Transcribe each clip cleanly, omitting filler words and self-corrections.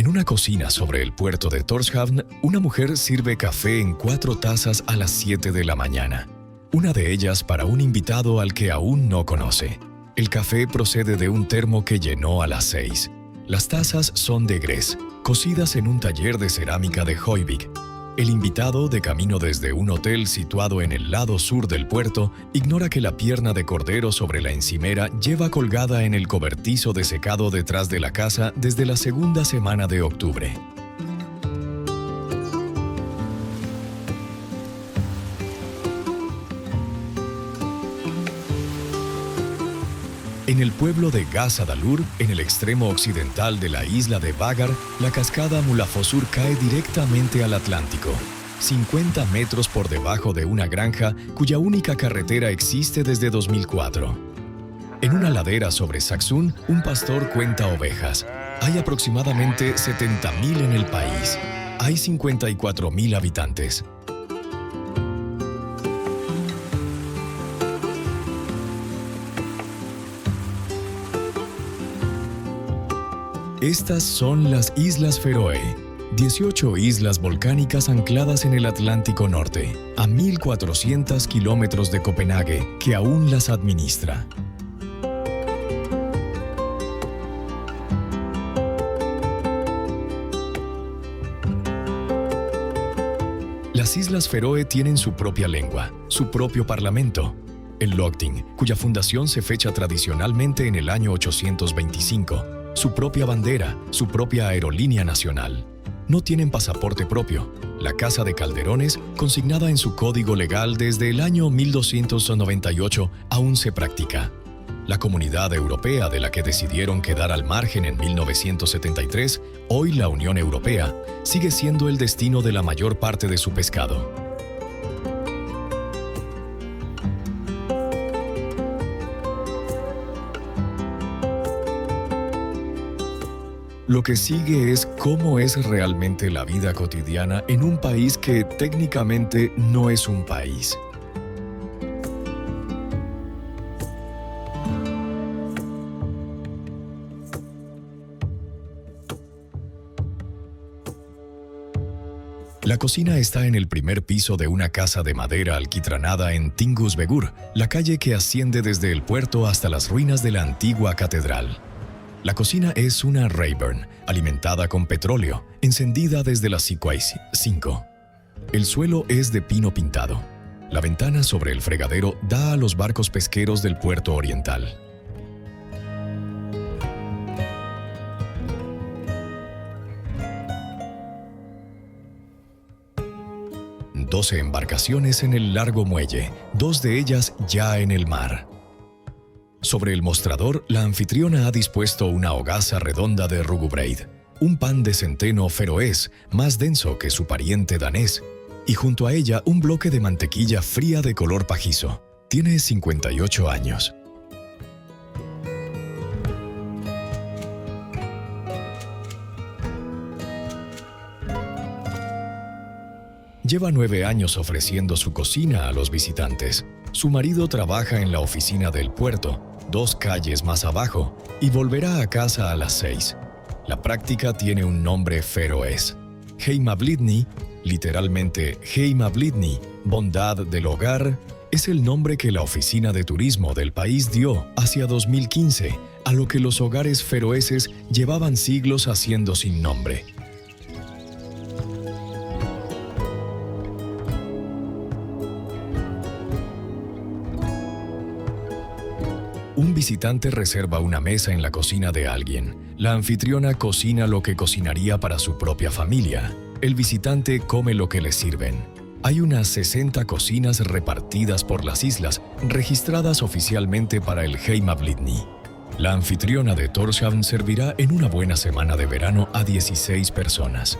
En una cocina sobre el puerto de Tórshavn, una mujer sirve café en 4 tazas a las 7 de la mañana. Una de ellas para un invitado al que aún no conoce. El café procede de un termo que llenó a las 6. Las tazas son de grés, cocidas en un taller de cerámica de Hoyvík. El invitado, de camino desde un hotel situado en el lado sur del puerto, ignora que la pierna de cordero sobre la encimera lleva colgada en el cobertizo de secado detrás de la casa desde la segunda semana de octubre. En el pueblo de Gásadalur, en el extremo occidental de la isla de Vágar, la cascada Mulafosur cae directamente al Atlántico, 50 metros por debajo de una granja cuya única carretera existe desde 2004. En una ladera sobre Saxún, un pastor cuenta ovejas. Hay aproximadamente 70.000 en el país. Hay 54.000 habitantes. Estas son las Islas Feroe, 18 islas volcánicas ancladas en el Atlántico Norte, a 1.400 kilómetros de Copenhague, que aún las administra. Las Islas Feroe tienen su propia lengua, su propio parlamento, el Lagting, cuya fundación se fecha tradicionalmente en el año 825. Su propia bandera, su propia aerolínea nacional. No tienen pasaporte propio. La Casa de Calderones, consignada en su código legal desde el año 1298, aún se practica. La Comunidad Europea, de la que decidieron quedar al margen en 1973, hoy la Unión Europea, sigue siendo el destino de la mayor parte de su pescado. Lo que sigue es cómo es realmente la vida cotidiana en un país que técnicamente no es un país. La cocina está en el primer piso de una casa de madera alquitranada en Tingusvegur, la calle que asciende desde el puerto hasta las ruinas de la antigua catedral. La cocina es una Rayburn, alimentada con petróleo, encendida desde las 5. El suelo es de pino pintado. La ventana sobre el fregadero da a los barcos pesqueros del puerto oriental. Doce embarcaciones en el largo muelle, 2 de ellas ya en el mar. Sobre el mostrador, la anfitriona ha dispuesto una hogaza redonda de rugubreid, un pan de centeno feroés más denso que su pariente danés, y junto a ella un bloque de mantequilla fría de color pajizo. Tiene 58 años. Lleva 9 años ofreciendo su cocina a los visitantes. Su marido trabaja en la oficina del puerto, 2 calles más abajo, y volverá a casa a las 6. La práctica tiene un nombre feroés. Heimablidni, literalmente Heimablidni, bondad del hogar, es el nombre que la oficina de turismo del país dio hacia 2015, a lo que los hogares feroeses llevaban siglos haciendo sin nombre. Un visitante reserva una mesa en la cocina de alguien. La anfitriona cocina lo que cocinaría para su propia familia. El visitante come lo que le sirven. Hay unas 60 cocinas repartidas por las islas, registradas oficialmente para el Heimablidni. La anfitriona de Tórshavn servirá en una buena semana de verano a 16 personas.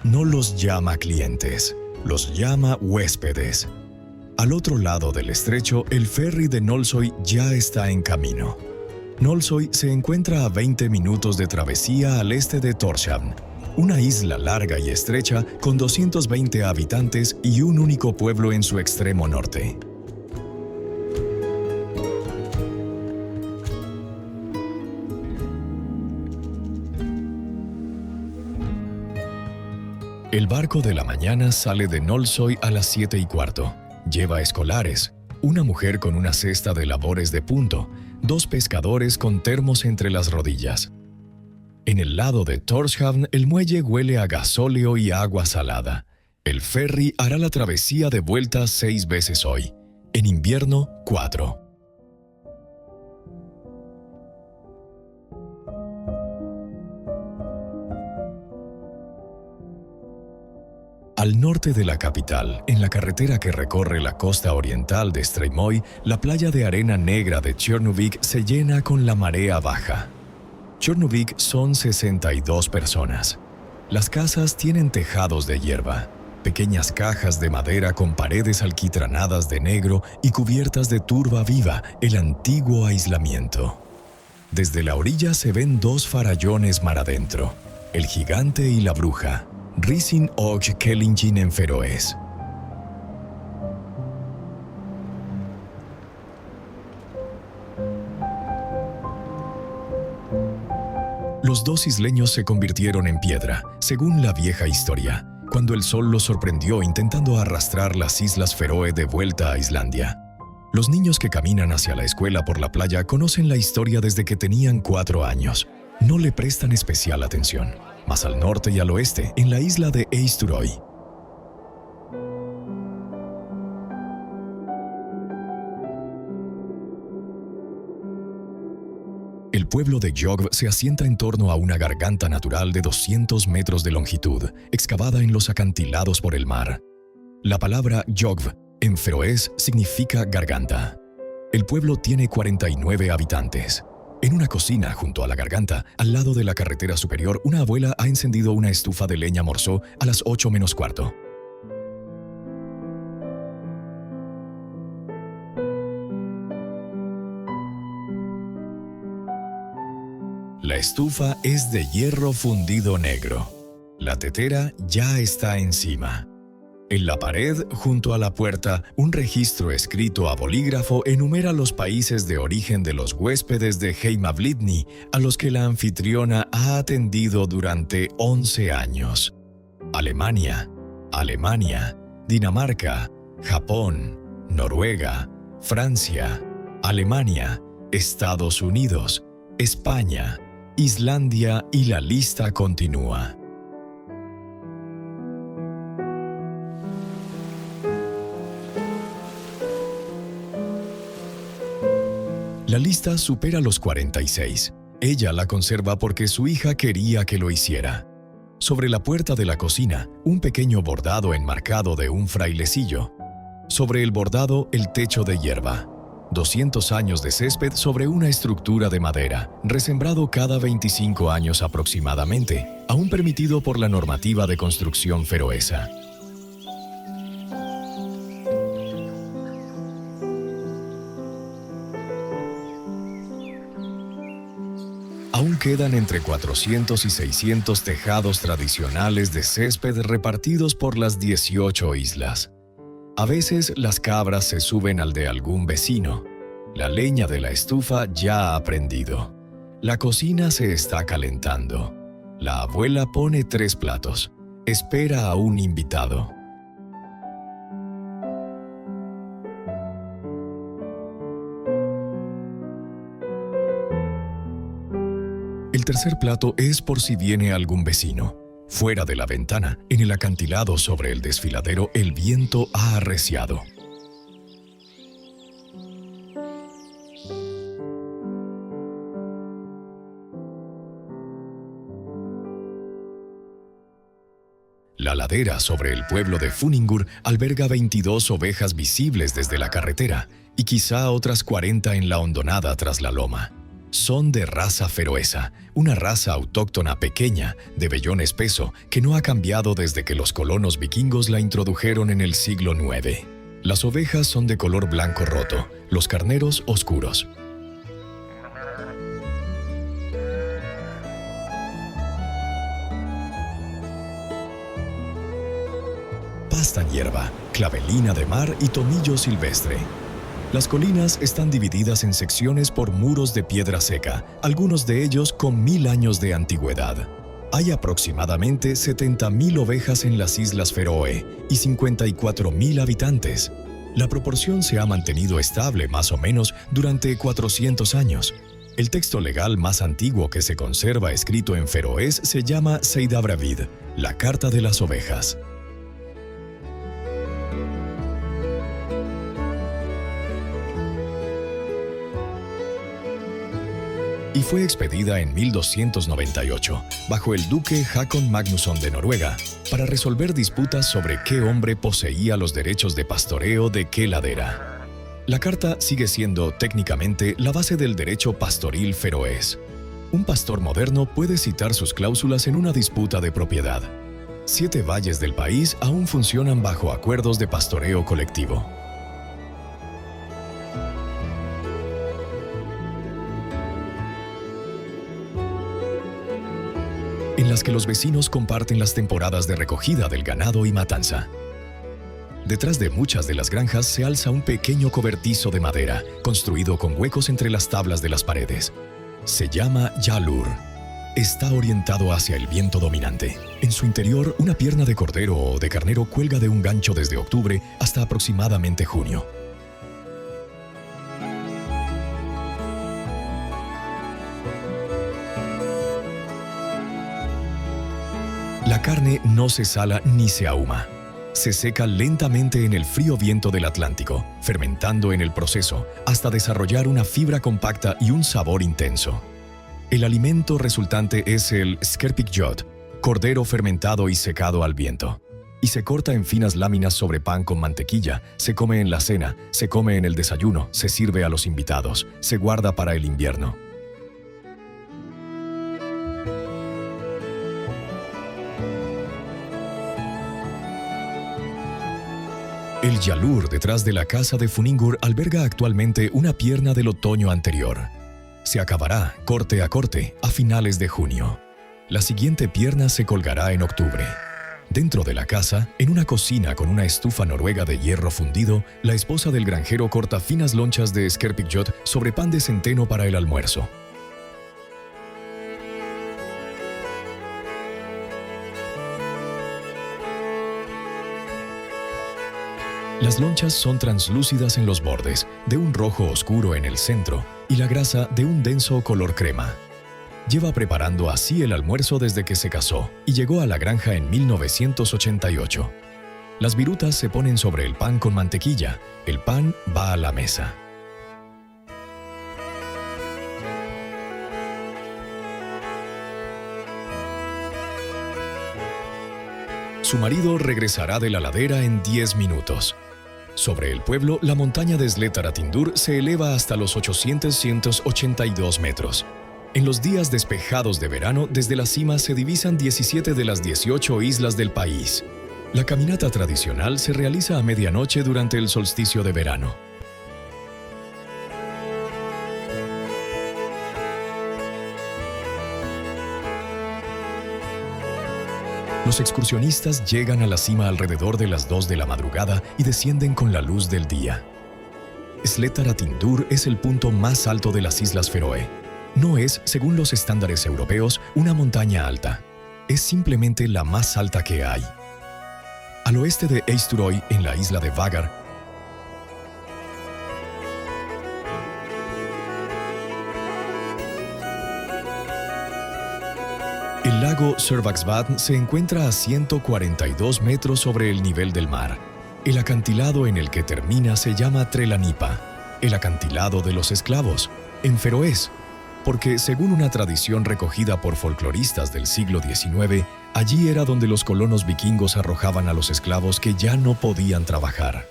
No los llama clientes, los llama huéspedes. Al otro lado del estrecho, el ferry de Nólsoy ya está en camino. Nólsoy se encuentra a 20 minutos de travesía al este de Tórshavn, una isla larga y estrecha con 220 habitantes y un único pueblo en su extremo norte. El barco de la mañana sale de Nolsoy a las 7:15. Lleva escolares, una mujer con una cesta de labores de punto, 2 pescadores con termos entre las rodillas. En el lado de Tórshavn, el muelle huele a gasóleo y agua salada. El ferry hará la travesía de vuelta 6 veces hoy. En invierno, 4. Al norte de la capital, en la carretera que recorre la costa oriental de Streymoy, la playa de arena negra de Černovík se llena con la marea baja. Černovík son 62 personas. Las casas tienen tejados de hierba, pequeñas cajas de madera con paredes alquitranadas de negro y cubiertas de turba viva, el antiguo aislamiento. Desde la orilla se ven 2 farallones mar adentro, el gigante y la bruja, Rising och Kellingin en feroés. Los 2 isleños se convirtieron en piedra, según la vieja historia, cuando el sol los sorprendió intentando arrastrar las Islas Feroe de vuelta a Islandia. Los niños que caminan hacia la escuela por la playa conocen la historia desde que tenían 4 años. No le prestan especial atención. Más al norte y al oeste, en la isla de Eysturoy. El pueblo de Gjogv se asienta en torno a una garganta natural de 200 metros de longitud, excavada en los acantilados por el mar. La palabra Gjogv en feroés significa garganta. El pueblo tiene 49 habitantes. En una cocina junto a la garganta, al lado de la carretera superior, una abuela ha encendido una estufa de leña morsó a las 8 menos cuarto. La estufa es de hierro fundido negro. La tetera ya está encima. En la pared, junto a la puerta, un registro escrito a bolígrafo enumera los países de origen de los huéspedes de Heimablidni a los que la anfitriona ha atendido durante 11 años. Alemania, Dinamarca, Japón, Noruega, Francia, Alemania, Estados Unidos, España, Islandia y la lista continúa. La lista supera los 46. Ella la conserva porque su hija quería que lo hiciera. Sobre la puerta de la cocina, un pequeño bordado enmarcado de un frailecillo. Sobre el bordado, el techo de hierba. 200 años de césped sobre una estructura de madera, resembrado cada 25 años aproximadamente, aún permitido por la normativa de construcción feroesa. Aún quedan entre 400 y 600 tejados tradicionales de césped repartidos por las 18 islas. A veces las cabras se suben al de algún vecino. La leña de la estufa ya ha prendido. La cocina se está calentando. La abuela pone 3 platos. Espera a un invitado. El tercer plato es por si viene algún vecino. Fuera de la ventana, en el acantilado sobre el desfiladero, el viento ha arreciado. La ladera sobre el pueblo de Funningur alberga 22 ovejas visibles desde la carretera y quizá otras 40 en la hondonada tras la loma. Son de raza feroesa, una raza autóctona pequeña, de vellón espeso, que no ha cambiado desde que los colonos vikingos la introdujeron en el siglo IX. Las ovejas son de color blanco roto, los carneros oscuros. castañerba, clavelina de mar y tomillo silvestre. Las colinas están divididas en secciones por muros de piedra seca, algunos de ellos con 1000 años de antigüedad. Hay aproximadamente 70.000 ovejas en las Islas Feroe y 54.000 habitantes. La proporción se ha mantenido estable más o menos durante 400 años. El texto legal más antiguo que se conserva escrito en feroés se llama Seidabravid, la Carta de las Ovejas. Y fue expedida en 1298, bajo el duque Håkon Magnusson de Noruega, para resolver disputas sobre qué hombre poseía los derechos de pastoreo de qué ladera. La carta sigue siendo técnicamente la base del derecho pastoril feroés. Un pastor moderno puede citar sus cláusulas en una disputa de propiedad. 7 valles del país aún funcionan bajo acuerdos de pastoreo colectivo. En las que los vecinos comparten las temporadas de recogida del ganado y matanza. Detrás de muchas de las granjas se alza un pequeño cobertizo de madera, construido con huecos entre las tablas de las paredes. Se llama Jalur. Está orientado hacia el viento dominante. En su interior, una pierna de cordero o de carnero cuelga de un gancho desde octubre hasta aproximadamente junio. La carne no se sala ni se ahuma. Se seca lentamente en el frío viento del Atlántico, fermentando en el proceso hasta desarrollar una fibra compacta y un sabor intenso. El alimento resultante es el skerpikjot, cordero fermentado y secado al viento. Y se corta en finas láminas sobre pan con mantequilla, se come en la cena, se come en el desayuno, se sirve a los invitados, se guarda para el invierno. El Jalur detrás de la casa de Funingur alberga actualmente una pierna del otoño anterior. Se acabará, corte a corte, a finales de junio. La siguiente pierna se colgará en octubre. Dentro de la casa, en una cocina con una estufa noruega de hierro fundido, la esposa del granjero corta finas lonchas de skerpikjot sobre pan de centeno para el almuerzo. Las lonchas son translúcidas en los bordes, de un rojo oscuro en el centro y la grasa de un denso color crema. Lleva preparando así el almuerzo desde que se casó y llegó a la granja en 1988. Las virutas se ponen sobre el pan con mantequilla. El pan va a la mesa. Su marido regresará de la ladera en 10 minutos. Sobre el pueblo, la montaña de Sléttaratindur se eleva hasta los 882 metros. En los días despejados de verano, desde la cima se divisan 17 de las 18 islas del país. La caminata tradicional se realiza a medianoche durante el solsticio de verano. Los excursionistas llegan a la cima alrededor de las 2 de la madrugada y descienden con la luz del día. Sléttaratindur es el punto más alto de las Islas Feroe. No es, según los estándares europeos, una montaña alta. Es simplemente la más alta que hay. Al oeste de Eysturoy, en la isla de Vágar, el lago Sørvágsvatn se encuentra a 142 metros sobre el nivel del mar. El acantilado en el que termina se llama Trelanipa, el acantilado de los esclavos, en feroés, porque según una tradición recogida por folcloristas del siglo XIX, allí era donde los colonos vikingos arrojaban a los esclavos que ya no podían trabajar.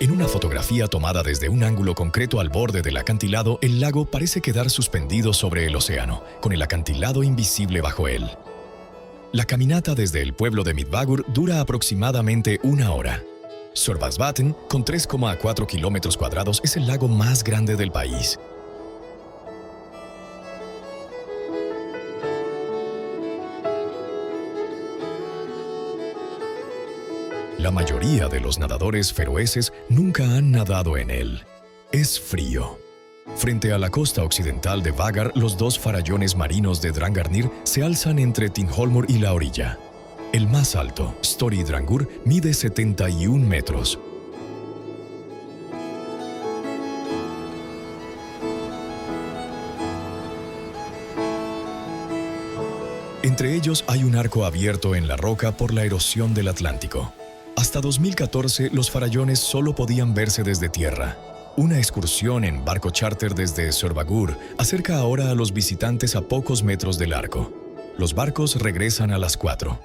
En una fotografía tomada desde un ángulo concreto al borde del acantilado, el lago parece quedar suspendido sobre el océano, con el acantilado invisible bajo él. La caminata desde el pueblo de Midvagur dura aproximadamente 1 hora. Sørvágsvatn, con 3,4 kilómetros cuadrados, es el lago más grande del país. La mayoría de los nadadores feroeses nunca han nadado en él. Es frío. Frente a la costa occidental de Vágar, los dos farallones marinos de Drangarnir se alzan entre Tindhólmur y la orilla. El más alto, Stori-Drangur, mide 71 metros. Entre ellos hay un arco abierto en la roca por la erosión del Atlántico. Hasta 2014, los farallones solo podían verse desde tierra. Una excursión en barco charter desde Sørvágur acerca ahora a los visitantes a pocos metros del arco. Los barcos regresan a las 4.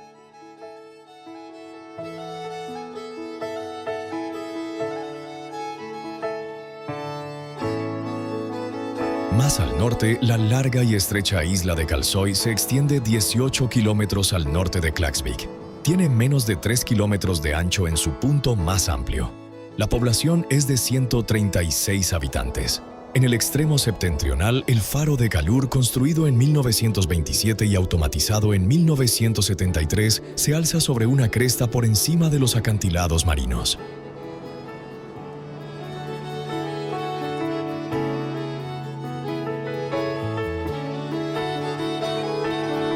Más al norte, la larga y estrecha isla de Kalsoy se extiende 18 kilómetros al norte de Klaksvík. Tiene menos de 3 kilómetros de ancho en su punto más amplio. La población es de 136 habitantes. En el extremo septentrional, el faro de Kalur, construido en 1927 y automatizado en 1973, se alza sobre una cresta por encima de los acantilados marinos.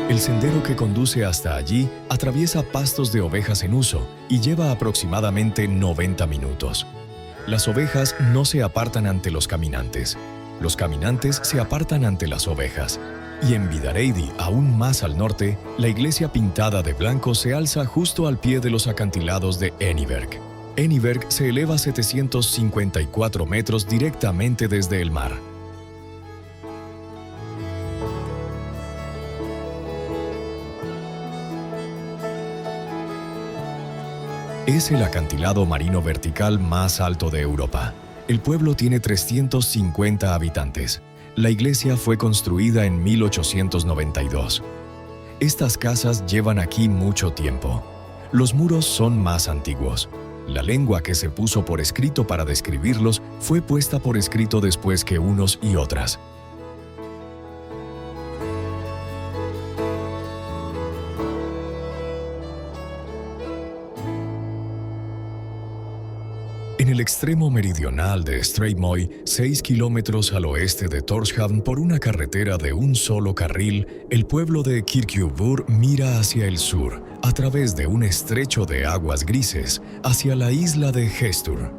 El sendero que conduce hasta allí atraviesa pastos de ovejas en uso y lleva aproximadamente 90 minutos. Las ovejas no se apartan ante los caminantes. Los caminantes se apartan ante las ovejas. Y en Vidareidi, aún más al norte, la iglesia pintada de blanco se alza justo al pie de los acantilados de Eneberg. Eneberg se eleva 754 metros directamente desde el mar. Es el acantilado marino vertical más alto de Europa. El pueblo tiene 350 habitantes. La iglesia fue construida en 1892. Estas casas llevan aquí mucho tiempo. Los muros son más antiguos. La lengua que se puso por escrito para describirlos fue puesta por escrito después que unos y otras. En el extremo meridional de Streymoy, 6 kilómetros al oeste de Tórshavn por una carretera de un solo carril, el pueblo de Kirkjubøur mira hacia el sur, a través de un estrecho de aguas grises, hacia la isla de Hestur.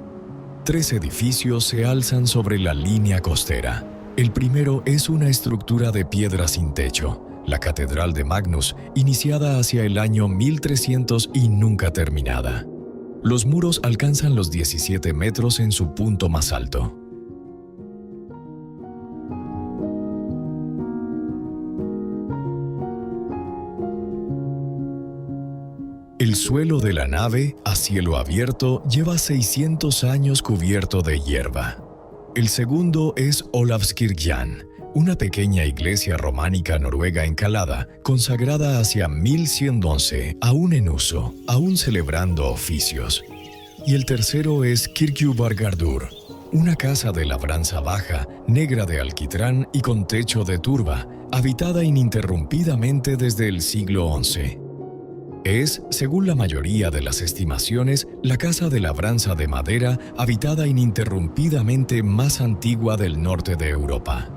3 edificios se alzan sobre la línea costera. El primero es una estructura de piedra sin techo, la Catedral de Magnus, iniciada hacia el año 1300 y nunca terminada. Los muros alcanzan los 17 metros en su punto más alto. El suelo de la nave, a cielo abierto, lleva 600 años cubierto de hierba. El segundo es Olavskirkjan, una pequeña iglesia románica noruega encalada, consagrada hacia 1111, aún en uso, aún celebrando oficios. Y el tercero es Kirkjubargardur, una casa de labranza baja, negra de alquitrán y con techo de turba, habitada ininterrumpidamente desde el siglo XI. Es, según la mayoría de las estimaciones, la casa de labranza de madera habitada ininterrumpidamente más antigua del norte de Europa.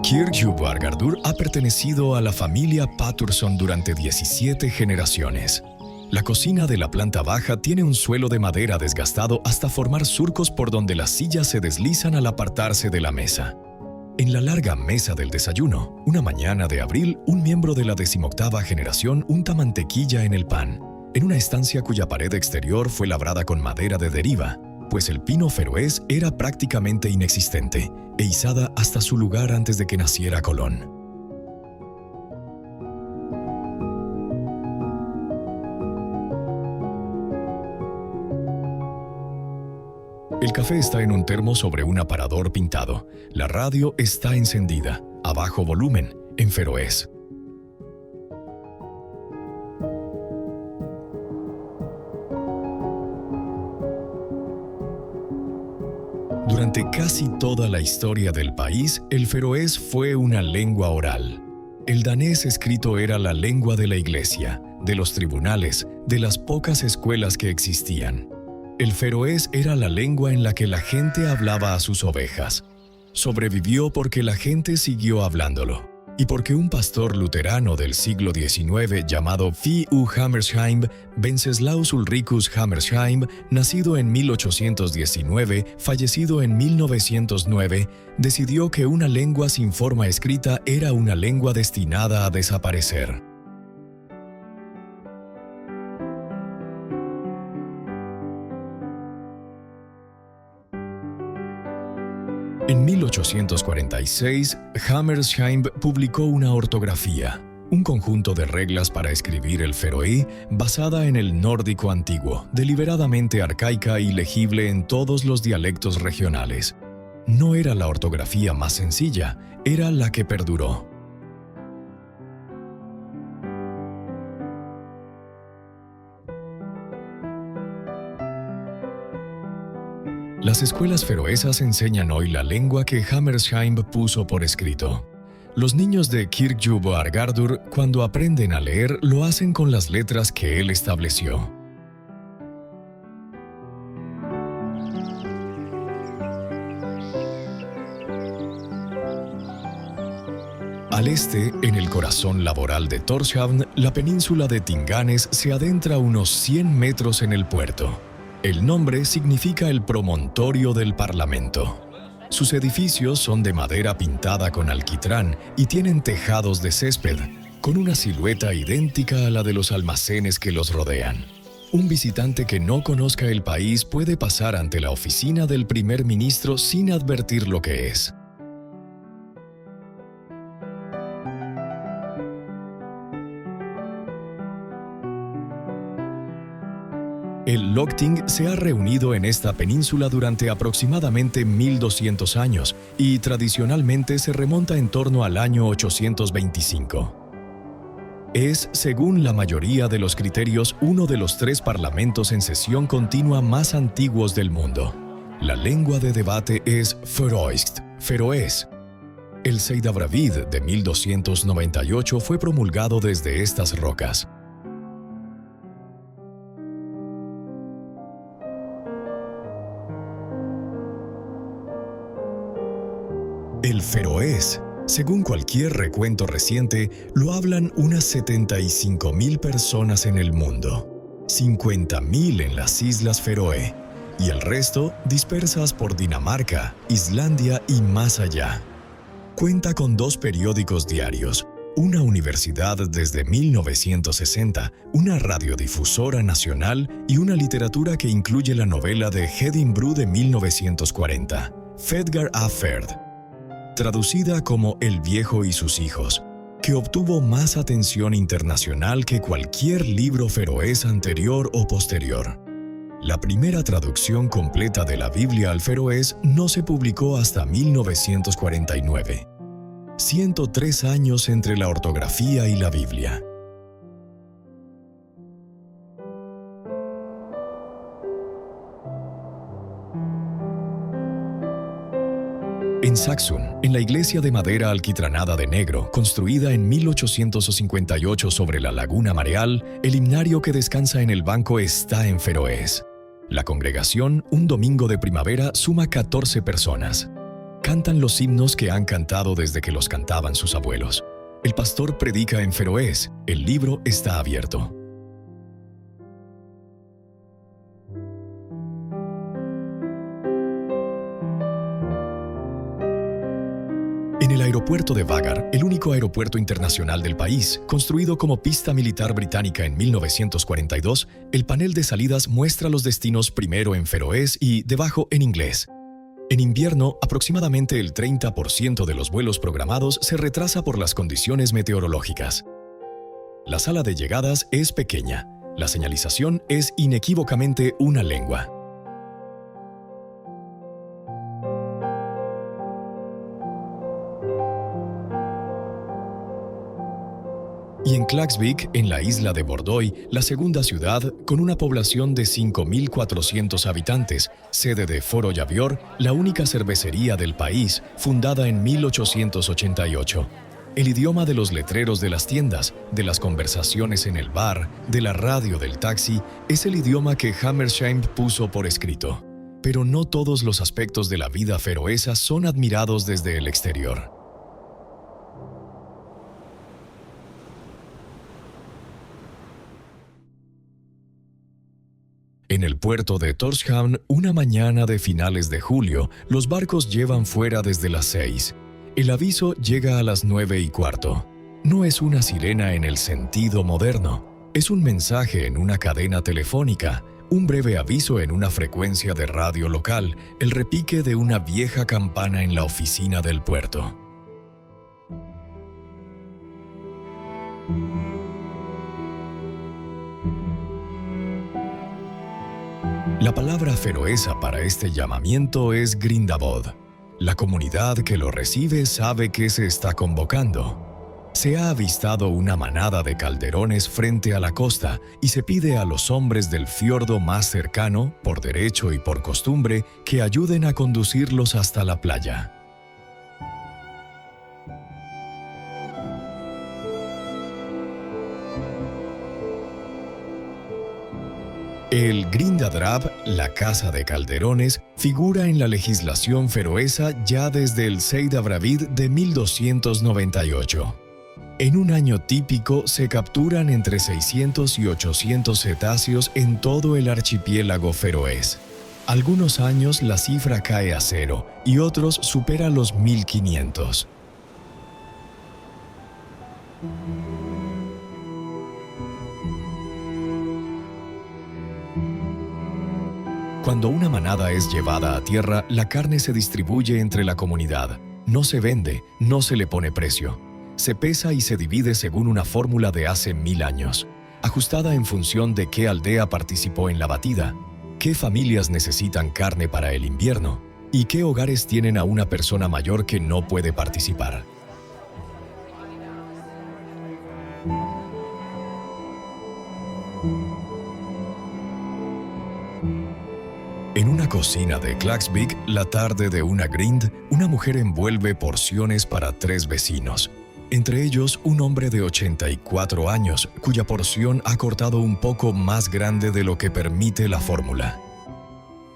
Kirkjubargardur ha pertenecido a la familia Patterson durante 17 generaciones. La cocina de la planta baja tiene un suelo de madera desgastado hasta formar surcos por donde las sillas se deslizan al apartarse de la mesa. En la larga mesa del desayuno, una mañana de abril, un miembro de la 18ª generación unta mantequilla en el pan, en una estancia cuya pared exterior fue labrada con madera de deriva, pues el pino feroés era prácticamente inexistente, e izada hasta su lugar antes de que naciera Colón. El café está en un termo sobre un aparador pintado. La radio está encendida, a bajo volumen, en feroés. Durante Durante casi toda la historia del país, el feroés fue una lengua oral. El danés escrito era la lengua de la iglesia, de los tribunales, de las pocas escuelas que existían. El feroés era la lengua en la que la gente hablaba a sus ovejas. Sobrevivió porque la gente siguió hablándolo, y porque un pastor luterano del siglo XIX llamado Fi U. Hammersheim, Wenceslaus Ulricus Hammersheim, nacido en 1819, fallecido en 1909, decidió que una lengua sin forma escrita era una lengua destinada a desaparecer. En 1846, Hammersheim publicó una ortografía, un conjunto de reglas para escribir el feroé basada en el nórdico antiguo, deliberadamente arcaica y legible en todos los dialectos regionales. No era la ortografía más sencilla, era la que perduró. Las escuelas feroesas enseñan hoy la lengua que Hammersheim puso por escrito. Los niños de Kirkjuboargardur, cuando aprenden a leer, lo hacen con las letras que él estableció. Al este, en el corazón laboral de Tórshavn, la península de Tinganes se adentra unos 100 metros en el puerto. El nombre significa el promontorio del Parlamento. Sus edificios son de madera pintada con alquitrán y tienen tejados de césped, con una silueta idéntica a la de los almacenes que los rodean. Un visitante que no conozca el país puede pasar ante la oficina del primer ministro sin advertir lo que es. El Lagting se ha reunido en esta península durante aproximadamente 1200 años y tradicionalmente se remonta en torno al año 825. Es, según la mayoría de los criterios, uno de los 3 parlamentos en sesión continua más antiguos del mundo. La lengua de debate es Faroist, feroés. El Seyðabravid de 1298 fue promulgado desde estas rocas. El feroés, según cualquier recuento reciente, lo hablan unas 75.000 personas en el mundo, 50.000 en las Islas Feroe, y el resto dispersas por Dinamarca, Islandia y más allá. Cuenta con 2 periódicos diarios, una universidad desde 1960, una radiodifusora nacional y una literatura que incluye la novela de Edinburgh de 1940, Fedgar a Ferd, traducida como El viejo y sus hijos, que obtuvo más atención internacional que cualquier libro feroés anterior o posterior. La primera traducción completa de la Biblia al feroés no se publicó hasta 1949. 103 años entre la ortografía y la Biblia. En Saxum, en la iglesia de madera alquitranada de negro, construida en 1858 sobre la laguna mareal, el himnario que descansa en el banco está en feroés. La congregación, un domingo de primavera, suma 14 personas. Cantan los himnos que han cantado desde que los cantaban sus abuelos. El pastor predica en feroés, el libro está abierto. En el aeropuerto de Vagar, el único aeropuerto internacional del país, construido como pista militar británica en 1942, el panel de salidas muestra los destinos primero en feroés y, debajo, en inglés. En invierno, aproximadamente el 30% de los vuelos programados se retrasa por las condiciones meteorológicas. La sala de llegadas es pequeña. La señalización es inequívocamente una lengua. Y en Klaksvík, en la isla de Bordoy, la segunda ciudad, con una población de 5.400 habitantes, sede de Foro Javior, la única cervecería del país, fundada en 1888. El idioma de los letreros de las tiendas, de las conversaciones en el bar, de la radio del taxi, es el idioma que Hammershaimb puso por escrito. Pero no todos los aspectos de la vida feroesa son admirados desde el exterior. En el puerto de Tórshavn, una mañana de finales de julio, los barcos llevan fuera desde las 6. El aviso llega a las 9:15. No es una sirena en el sentido moderno. Es un mensaje en una cadena telefónica, un breve aviso en una frecuencia de radio local, el repique de una vieja campana en la oficina del puerto. La palabra feroesa para este llamamiento es Grindavod. La comunidad que lo recibe sabe que se está convocando. Se ha avistado una manada de calderones frente a la costa y se pide a los hombres del fiordo más cercano, por derecho y por costumbre, que ayuden a conducirlos hasta la playa. El Grindadrab, la casa de calderones, figura en la legislación feroesa ya desde el Seidabravid de 1298. En un año típico se capturan entre 600 y 800 cetáceos en todo el archipiélago feroés. Algunos años la cifra cae a 0 y otros supera los 1500. Cuando una manada es llevada a tierra, la carne se distribuye entre la comunidad. No se vende, no se le pone precio. Se pesa y se divide según una fórmula de hace 1000 años, ajustada en función de qué aldea participó en la batida, qué familias necesitan carne para el invierno y qué hogares tienen a una persona mayor que no puede participar. En una cocina de Klaksvík, la tarde de una grind, una mujer envuelve porciones para 3 vecinos. Entre ellos, un hombre de 84 años, cuya porción ha cortado un poco más grande de lo que permite la fórmula.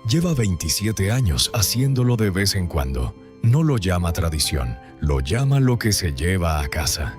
Lleva 27 años haciéndolo de vez en cuando. No lo llama tradición, lo llama lo que se lleva a casa.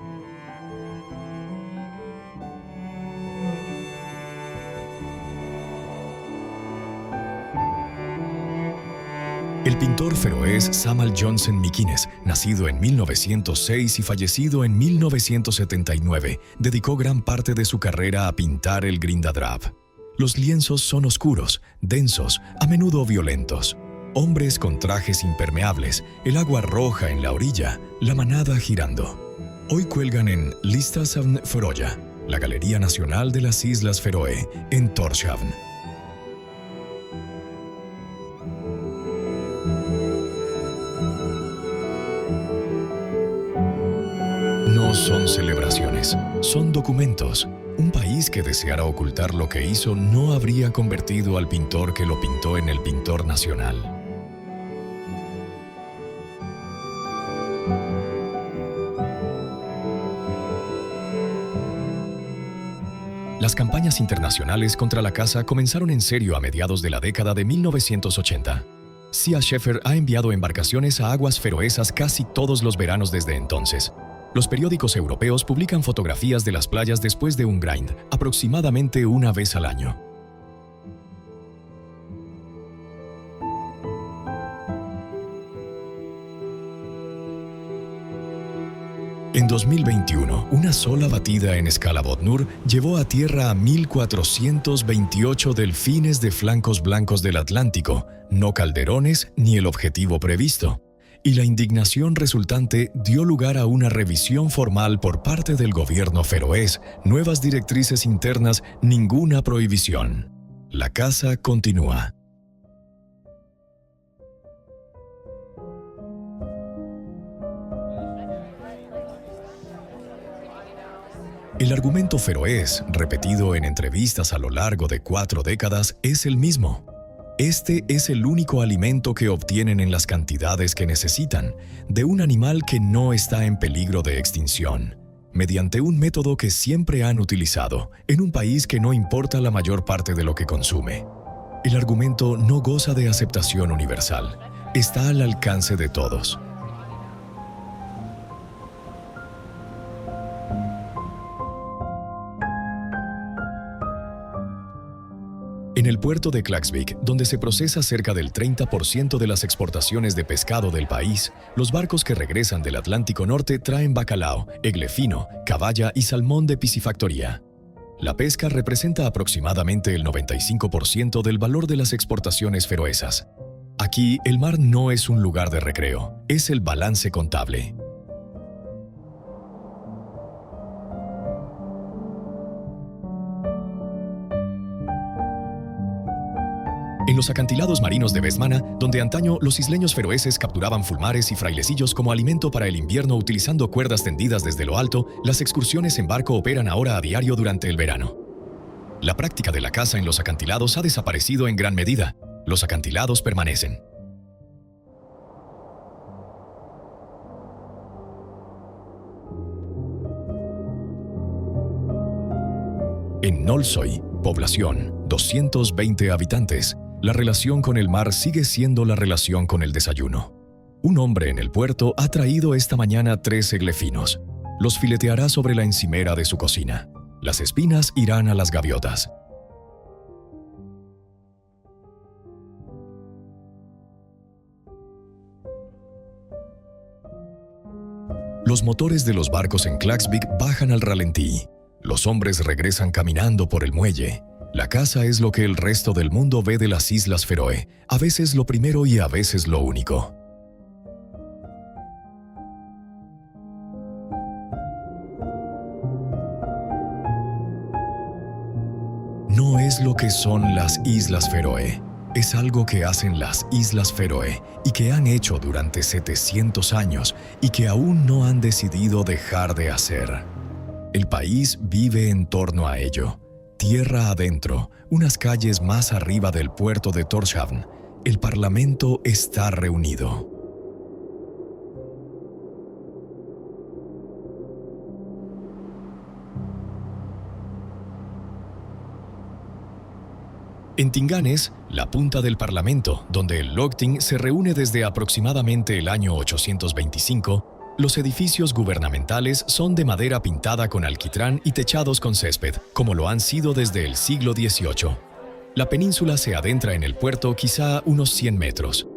El pintor feroés Samuel Johnson Mikines, nacido en 1906 y fallecido en 1979, dedicó gran parte de su carrera a pintar el Grindadrab. Los lienzos son oscuros, densos, a menudo violentos. Hombres con trajes impermeables, el agua roja en la orilla, la manada girando. Hoy cuelgan en Listasavn Feroya, la Galería Nacional de las Islas Feroe, en Tórshavn. No son celebraciones, son documentos. Un país que deseara ocultar lo que hizo no habría convertido al pintor que lo pintó en el pintor nacional. Las campañas internacionales contra la caza comenzaron en serio a mediados de la década de 1980. Sia Scheffer ha enviado embarcaciones a aguas feroesas casi todos los veranos desde entonces. Los periódicos europeos publican fotografías de las playas después de un grind, aproximadamente una vez al año. En 2021, una sola batida en Skálabotnur llevó a tierra a 1.428 delfines de flancos blancos del Atlántico, no calderones ni el objetivo previsto. Y la indignación resultante dio lugar a una revisión formal por parte del gobierno feroés, nuevas directrices internas, ninguna prohibición. La caza continúa. El argumento feroés, repetido en entrevistas a lo largo de 4 décadas, es el mismo. Este es el único alimento que obtienen en las cantidades que necesitan, de un animal que no está en peligro de extinción, mediante un método que siempre han utilizado, en un país que no importa la mayor parte de lo que consume. El argumento no goza de aceptación universal, está al alcance de todos. En el puerto de Klaksvík, donde se procesa cerca del 30% de las exportaciones de pescado del país, los barcos que regresan del Atlántico Norte traen bacalao, egle fino, caballa y salmón de piscifactoría. La pesca representa aproximadamente el 95% del valor de las exportaciones feroesas. Aquí, el mar no es un lugar de recreo, es el balance contable. En los acantilados marinos de Vestmanna, donde antaño los isleños feroeses capturaban fulmares y frailecillos como alimento para el invierno utilizando cuerdas tendidas desde lo alto, las excursiones en barco operan ahora a diario durante el verano. La práctica de la caza en los acantilados ha desaparecido en gran medida. Los acantilados permanecen. En Nólsoy, población, 220 habitantes, la relación con el mar sigue siendo la relación con el desayuno. Un hombre en el puerto ha traído esta mañana 3 eglefinos. Los fileteará sobre la encimera de su cocina. Las espinas irán a las gaviotas. Los motores de los barcos en Klaksvík bajan al ralentí. Los hombres regresan caminando por el muelle. La caza es lo que el resto del mundo ve de las Islas Feroe, a veces lo primero y a veces lo único. No es lo que son las Islas Feroe, es algo que hacen las Islas Feroe y que han hecho durante 700 años y que aún no han decidido dejar de hacer. El país vive en torno a ello. Tierra adentro, unas calles más arriba del puerto de Tórshavn, el Parlamento está reunido. En Tinganes, la punta del Parlamento, donde el Lagting se reúne desde aproximadamente el año 825, los edificios gubernamentales son de madera pintada con alquitrán y techados con césped, como lo han sido desde el siglo XVIII. La península se adentra en el puerto quizá unos 100 metros.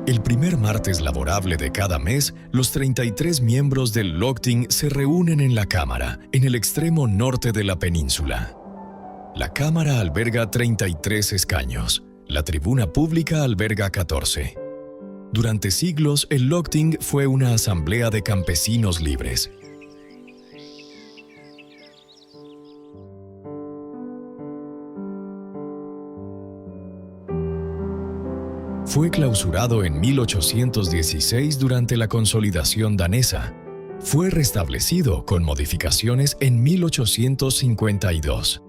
El primer martes laborable de cada mes, los 33 miembros del Lagting se reúnen en la Cámara, en el extremo norte de la península. La Cámara alberga 33 escaños. La tribuna pública alberga 14. Durante siglos, el Lagting fue una asamblea de campesinos libres. Fue clausurado en 1816 durante la consolidación danesa. Fue restablecido con modificaciones en 1852.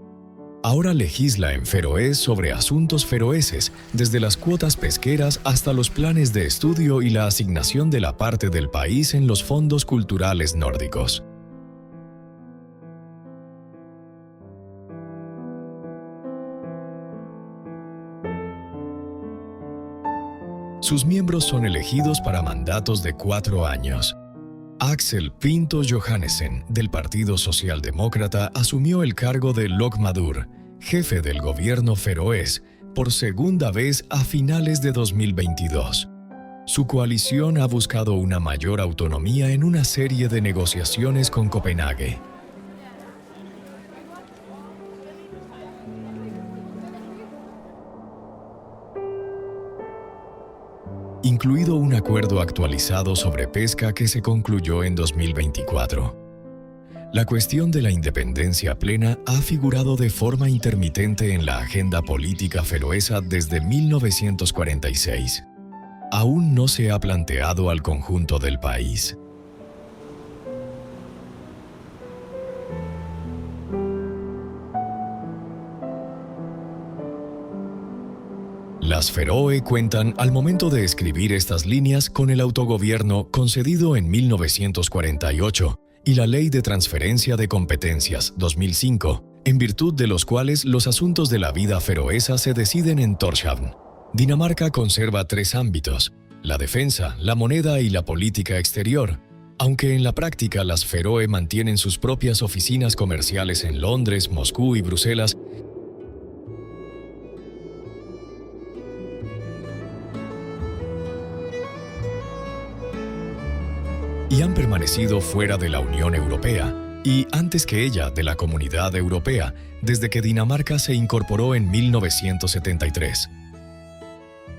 Ahora legisla en feroés sobre asuntos feroeses, desde las cuotas pesqueras hasta los planes de estudio y la asignación de la parte del país en los fondos culturales nórdicos. Sus miembros son elegidos para mandatos de 4 años. Axel Pinto Johannesen, del Partido Socialdemócrata, asumió el cargo de Lögmaður, jefe del gobierno feroés, por segunda vez a finales de 2022. Su coalición ha buscado una mayor autonomía en una serie de negociaciones con Copenhague. Incluido un acuerdo actualizado sobre pesca que se concluyó en 2024. La cuestión de la independencia plena ha figurado de forma intermitente en la agenda política feroesa desde 1946. Aún no se ha planteado al conjunto del país. Las Feroe cuentan, al momento de escribir estas líneas, con el autogobierno concedido en 1948 y la Ley de Transferencia de Competencias 2005, en virtud de los cuales los asuntos de la vida feroesa se deciden en Tórshavn. Dinamarca conserva 3 ámbitos: la defensa, la moneda y la política exterior, aunque en la práctica las Feroe mantienen sus propias oficinas comerciales en Londres, Moscú y Bruselas, y han permanecido fuera de la Unión Europea y, antes que ella, de la Comunidad Europea, desde que Dinamarca se incorporó en 1973.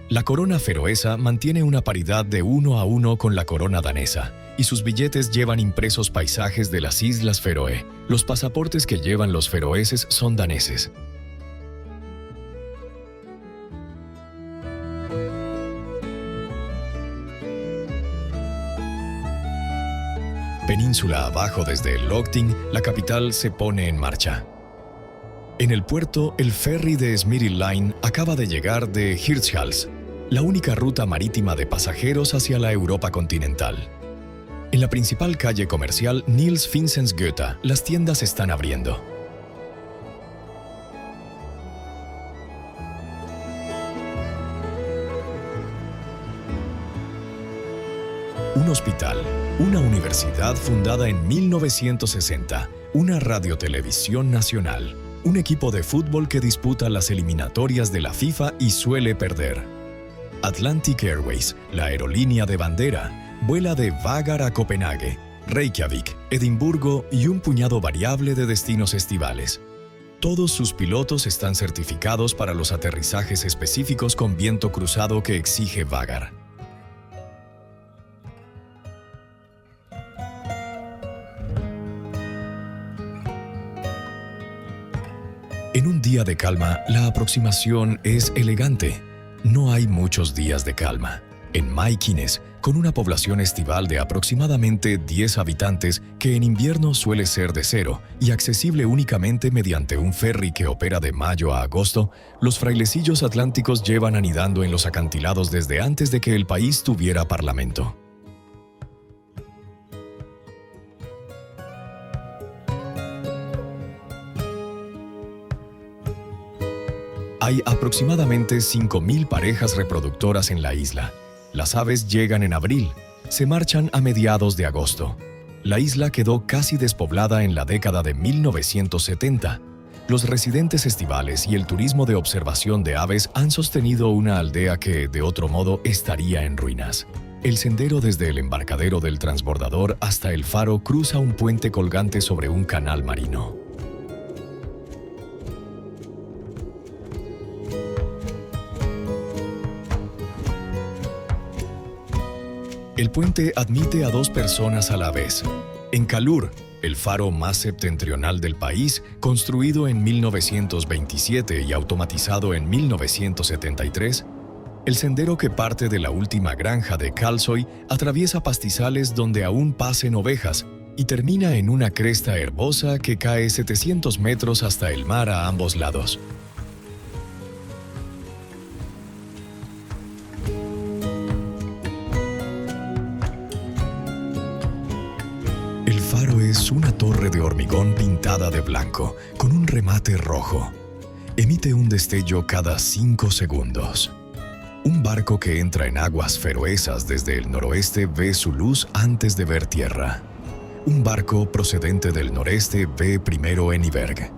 La corona feroesa mantiene una paridad de 1:1 con la corona danesa, y sus billetes llevan impresos paisajes de las Islas Feroe. Los pasaportes que llevan los feroeses son daneses. Península abajo desde el Logting, la capital se pone en marcha. En el puerto, el ferry de Smyril Line acaba de llegar de Hirtshals, la única ruta marítima de pasajeros hacia la Europa continental. En la principal calle comercial Niels Finsens Gøta, las tiendas están abriendo. Un hospital, una universidad fundada en 1960, una radiotelevisión nacional, un equipo de fútbol que disputa las eliminatorias de la FIFA y suele perder. Atlantic Airways, la aerolínea de bandera, vuela de Vágar a Copenhague, Reykjavik, Edimburgo y un puñado variable de destinos estivales. Todos sus pilotos están certificados para los aterrizajes específicos con viento cruzado que exige Vágar. En un día de calma, la aproximación es elegante. No hay muchos días de calma. En Maikines, con una población estival de aproximadamente 10 habitantes que en invierno suele ser de 0 y accesible únicamente mediante un ferry que opera de mayo a agosto, los frailecillos atlánticos llevan anidando en los acantilados desde antes de que el país tuviera parlamento. Hay aproximadamente 5.000 parejas reproductoras en la isla. Las aves llegan en abril, se marchan a mediados de agosto. La isla quedó casi despoblada en la década de 1970. Los residentes estivales y el turismo de observación de aves han sostenido una aldea que, de otro modo, estaría en ruinas. El sendero desde el embarcadero del transbordador hasta el faro cruza un puente colgante sobre un canal marino. El puente admite a 2 personas a la vez. En Kalur, el faro más septentrional del país, construido en 1927 y automatizado en 1973, el sendero que parte de la última granja de Kalsoy atraviesa pastizales donde aún pacen ovejas y termina en una cresta herbosa que cae 700 metros hasta el mar a ambos lados. El faro es una torre de hormigón pintada de blanco, con un remate rojo. Emite un destello cada 5 segundos. Un barco que entra en aguas feroesas desde el noroeste ve su luz antes de ver tierra. Un barco procedente del noreste ve primero Eniberg.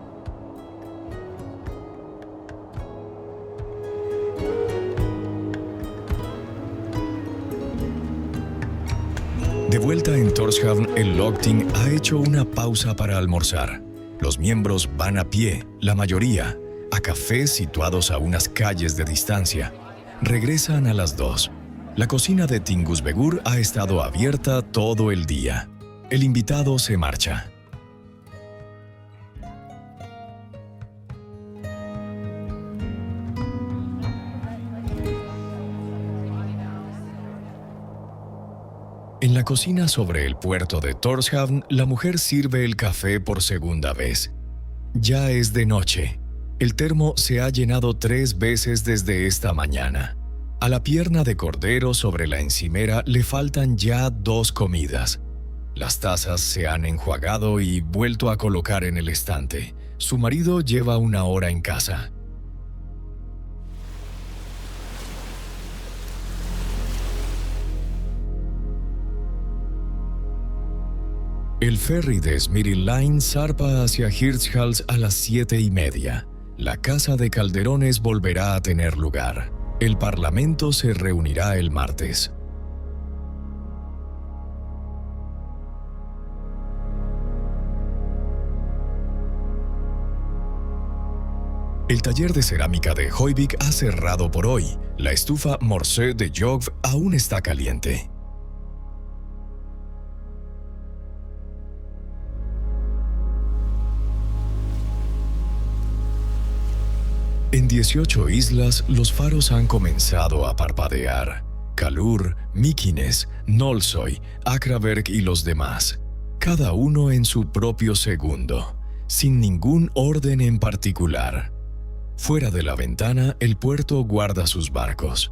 De vuelta en Tórshavn, el Logting ha hecho una pausa para almorzar. Los miembros van a pie, la mayoría, a cafés situados a unas calles de distancia. Regresan a las 2. La cocina de Tingusvegur ha estado abierta todo el día. El invitado se marcha. En la cocina sobre el puerto de Tórshavn, la mujer sirve el café por segunda vez. Ya es de noche. El termo se ha llenado 3 veces desde esta mañana. A la pierna de cordero sobre la encimera le faltan ya 2 comidas. Las tazas se han enjuagado y vuelto a colocar en el estante. Su marido lleva 1 hora en casa. El ferry de Smyril Line zarpa hacia Hirtshals a las 7:30. La casa de Calderones volverá a tener lugar. El Parlamento se reunirá el martes. El taller de cerámica de Hoyvik ha cerrado por hoy. La estufa Morse de Jogv aún está caliente. En 18 islas, los faros han comenzado a parpadear. Kalur, Mykines, Nolsoy, Akraberg y los demás. Cada uno en su propio segundo, sin ningún orden en particular. Fuera de la ventana, el puerto guarda sus barcos.